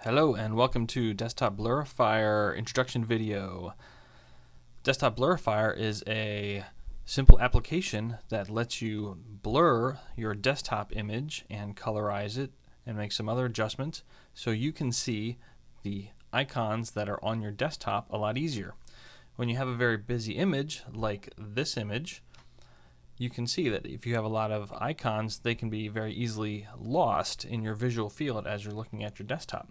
Hello and welcome to Desktop Blurrifier introduction video. Desktop Blurrifier is a simple application that lets you blur your desktop image and colorize it and make some other adjustments so you can see the icons that are on your desktop a lot easier. When you have a very busy image like this image, you can see that if you have a lot of icons, they can be very easily lost in your visual field as you're looking at your desktop.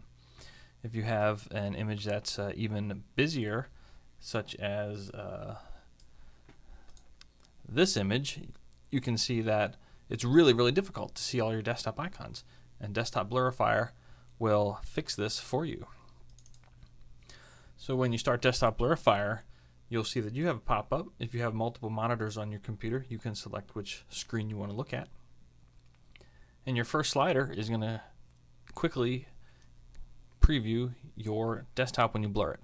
If you have an image that's even busier, such as this image, you can see that it's really difficult to see all your desktop icons, and Desktop Blurrifier will fix this for you. So when you start Desktop Blurrifier, you'll see that you have a pop-up. If you have multiple monitors on your computer, you can select which screen you want to look at. And your first slider is going to quickly preview your desktop when you blur it.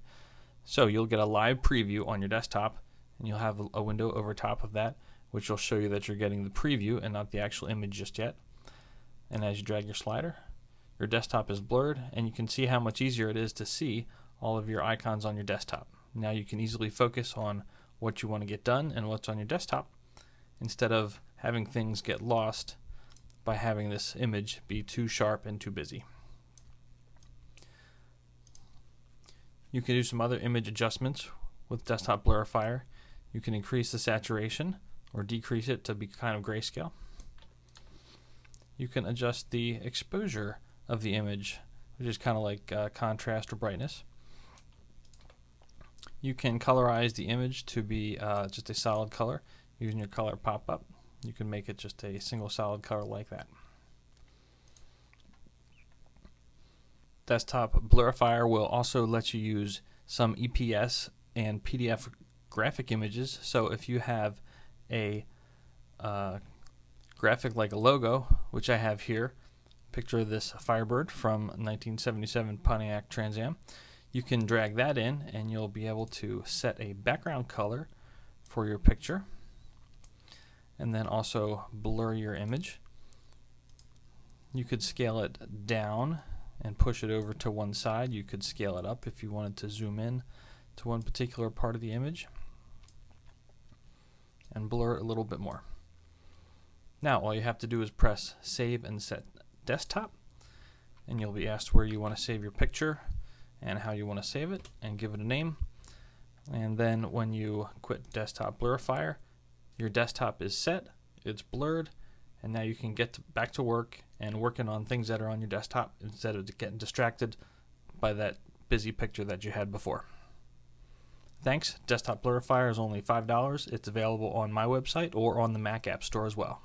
So you'll get a live preview on your desktop, and you'll have a window over top of that which will show you that you're getting the preview and not the actual image just yet. And as you drag your slider, your desktop is blurred, and you can see how much easier it is to see all of your icons on your desktop. Now you can easily focus on what you want to get done and what's on your desktop instead of having things get lost by having this image be too sharp and too busy. You can do some other image adjustments with Desktop Blurrifier. You can increase the saturation or decrease it to be kind of grayscale. You can adjust the exposure of the image, which is kind of like contrast or brightness. You can colorize the image to be just a solid color using your color pop-up. You can make it just a single solid color like that. Desktop Blurrifier will also let you use some EPS and PDF graphic images. So if you have a graphic like a logo, which I have here, picture this Firebird from 1977 Pontiac Trans Am, you can drag that in and you'll be able to set a background color for your picture and then also blur your image. You could scale it down and push it over to one side. You could scale it up if you wanted to zoom in to one particular part of the image and blur it a little bit more. Now all you have to do is press Save and Set Desktop, and you'll be asked where you want to save your picture and how you want to save it, and give it a name. And then when you quit Desktop Blurrifier, your desktop is set, it's blurred, and now you can get back to work and working on things that are on your desktop instead of getting distracted by that busy picture that you had before. Thanks. Desktop Blurrifier is only $5. It's available on my website or on the Mac App Store as well.